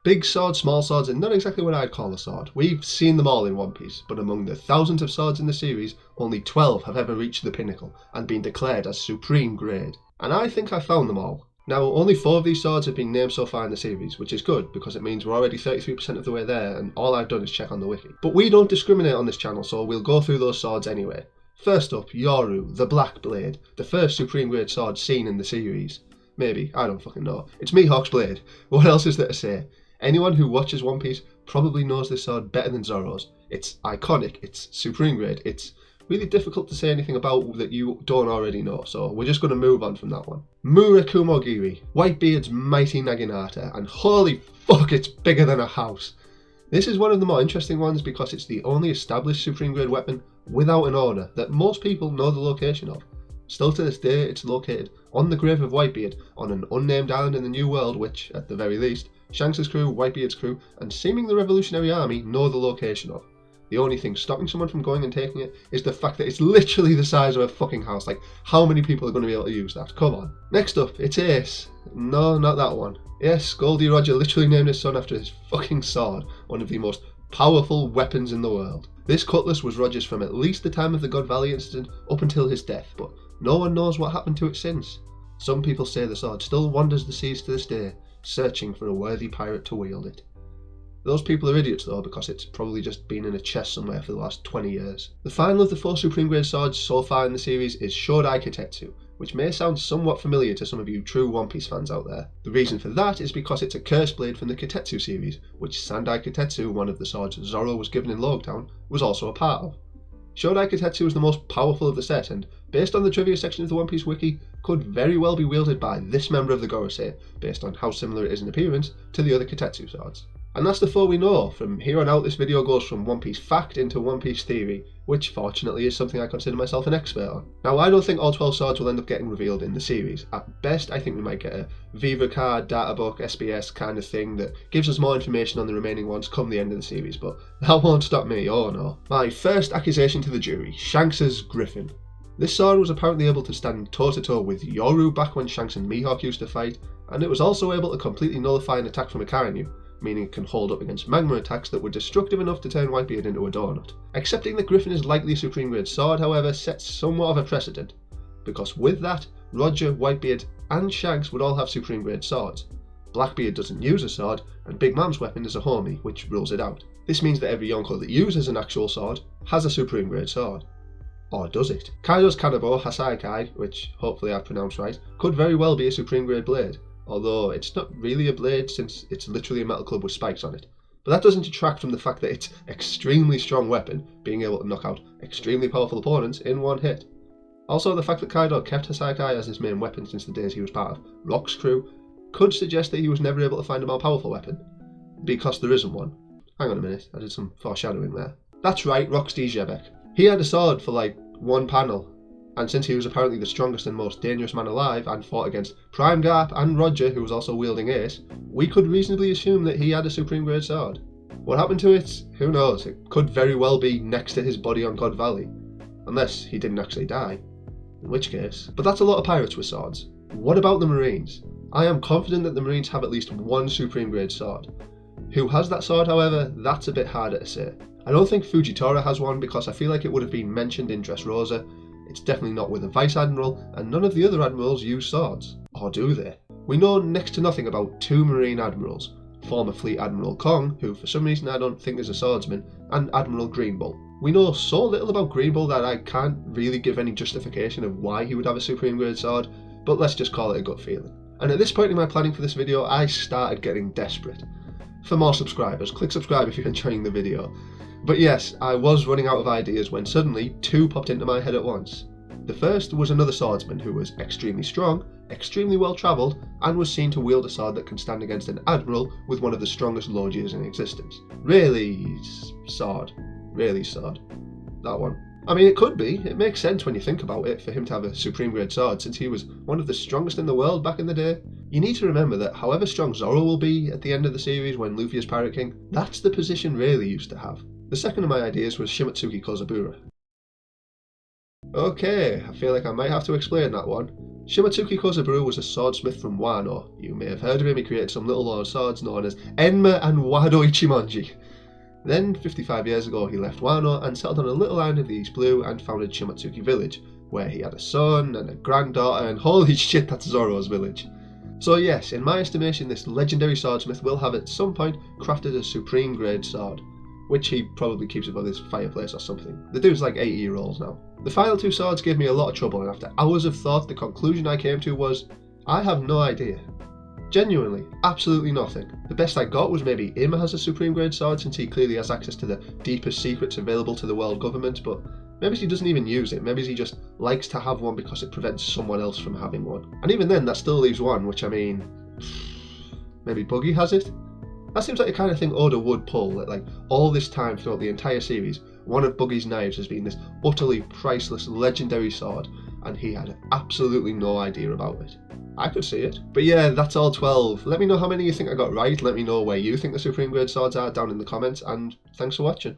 Big swords, small swords, and not exactly what I'd call a sword. We've seen them all in One Piece, but among the thousands of swords in the series, only 12 have ever reached the pinnacle and been declared as supreme grade. And I think I found them all. Now, only 4 of these swords have been named so far in the series, which is good, because it means we're already 33% of the way there, and all I've done is check on the wiki. But we don't discriminate on this channel, so we'll go through those swords anyway. First up, Yoru, the Black Blade, the first supreme grade sword seen in the series. Maybe, I don't fucking know. It's Mihawks' blade. What else is there to say? Anyone who watches One Piece probably knows this sword better than Zoro's. It's iconic, it's supreme grade, it's really difficult to say anything about that you don't already know, so we're just going to move on from that one. Murakumogiri, Whitebeard's mighty Naginata, and holy fuck, it's bigger than a house. This is one of the more interesting ones because it's the only established supreme grade weapon without an owner that most people know the location of. Still to this day, it's located on the grave of Whitebeard on an unnamed island in the New World which, at the very least, Shanks' crew, Whitebeard's crew, and seeming the Revolutionary Army know the location of. The only thing stopping someone from going and taking it is the fact that it's literally the size of a fucking house. Like, how many people are going to be able to use that? Come on. Next up, it's Ace. No, not that one. Yes, Gol D Rogers literally named his son after his fucking sword, one of the most powerful weapons in the world. This cutlass was Rogers from at least the time of the God Valley incident up until his death, but no one knows what happened to it since. Some people say the sword still wanders the seas to this day, searching for a worthy pirate to wield it. Those people are idiots though, because it's probably just been in a chest somewhere for the last 20 years. The final of the 4 supreme grade swords so far in the series is Shodai Kitetsu, which may sound somewhat familiar to some of you true One Piece fans out there. The reason for that is because it's a cursed blade from the Kitetsu series, which Sandai Kitetsu, one of the swords Zoro was given in Loguetown, was also a part of. Shodai Kitetsu is the most powerful of the set and, based on the trivia section of the One Piece wiki, could very well be wielded by this member of the Gorosei, based on how similar it is in appearance to the other Kitetsu swords. And that's the 4 we know. From here on out, this video goes from One Piece fact into One Piece theory, which fortunately is something I consider myself an expert on. Now, I don't think all 12 swords will end up getting revealed in the series. At best, I think we might get a Viva card, databook, SBS kind of thing that gives us more information on the remaining ones come the end of the series, but that won't stop me, oh no. My first accusation to the jury, Shanks' Griffin. This sword was apparently able to stand toe-to-toe with Yoru back when Shanks and Mihawk used to fight, and it was also able to completely nullify an attack from a Kainu, meaning it can hold up against magma attacks that were destructive enough to turn Whitebeard into a donut. Accepting that Griffin is likely a supreme grade sword, however, sets somewhat of a precedent, because with that, Roger, Whitebeard, and Shanks would all have supreme grade swords. Blackbeard doesn't use a sword, and Big Mom's weapon is a homie, which rules it out. This means that every Yonko that uses an actual sword has a supreme grade sword. Or does it? Kaido's Kanabo Hasaikai, which hopefully I've pronounced right, could very well be a supreme grade blade, although it's not really a blade since it's literally a metal club with spikes on it. But that doesn't detract from the fact that it's an extremely strong weapon, being able to knock out extremely powerful opponents in one hit. Also, the fact that Kaido kept Hasaikai as his main weapon since the days he was part of Rock's crew could suggest that he was never able to find a more powerful weapon, because there isn't one. Hang on a minute, I did some foreshadowing there. That's right, Rock's Xebec. He had a sword for like one panel, and since he was apparently the strongest and most dangerous man alive and fought against Prime Garp and Roger, who was also wielding Ace, we could reasonably assume that he had a supreme grade sword. What happened to it? Who knows? It could very well be next to his body on God Valley, unless he didn't actually die, in which case. But that's a lot of pirates with swords. What about the Marines? I am confident that the Marines have at least one supreme grade sword. Who has that sword, however, that's a bit harder to say. I don't think Fujitora has one because I feel like it would have been mentioned in Dressrosa. It's definitely not with a Vice Admiral, and none of the other Admirals use swords. Or do they? We know next to nothing about 2 Marine Admirals, former Fleet Admiral Kong, who for some reason I don't think is a swordsman, and Admiral Greenbull. We know so little about Greenbull that I can't really give any justification of why he would have a supreme grade sword, but let's just call it a gut feeling. And at this point in my planning for this video, I started getting desperate. For more subscribers, click subscribe if you're enjoying the video. But yes, I was running out of ideas when suddenly 2 popped into my head at once. The first was another swordsman who was extremely strong, extremely well travelled, and was seen to wield a sword that can stand against an admiral with one of the strongest logias in existence. Really sword. That one. I mean, it could be. It makes sense when you think about it for him to have a supreme grade sword since he was one of the strongest in the world back in the day. You need to remember that however strong Zoro will be at the end of the series when Luffy is Pirate King, that's the position Rayleigh used to have. The second of my ideas was Shimotsuki Kozaburo. Okay, I feel like I might have to explain that one. Shimotsuki Kozaburo was a swordsmith from Wano. You may have heard of him. He created some little swords known as Enma and Wado Ichimonji. Then, 55 years ago, he left Wano and settled on a little island of the East Blue and founded Shimotsuki Village, where he had a son and a granddaughter, and holy shit, that's Zoro's village. So yes, in my estimation, this legendary swordsmith will have at some point crafted a supreme grade sword, which he probably keeps above his fireplace or something. The dude's like 80-year-olds now. The final two swords gave me a lot of trouble, and after hours of thought, the conclusion I came to was, I have no idea. Genuinely, absolutely nothing. The best I got was maybe Ima has a supreme grade sword, since he clearly has access to the deepest secrets available to the world government, but maybe he doesn't even use it. Maybe he just likes to have one because it prevents someone else from having one. And even then, that still leaves one, which I mean, maybe Buggy has it? That seems like the kind of thing Oda would pull, that like all this time throughout the entire series, one of Buggy's knives has been this utterly priceless, legendary sword, and he had absolutely no idea about it. I could see it. But yeah, that's all 12. Let me know how many you think I got right, let me know where you think the supreme grade swords are down in the comments, and thanks for watching.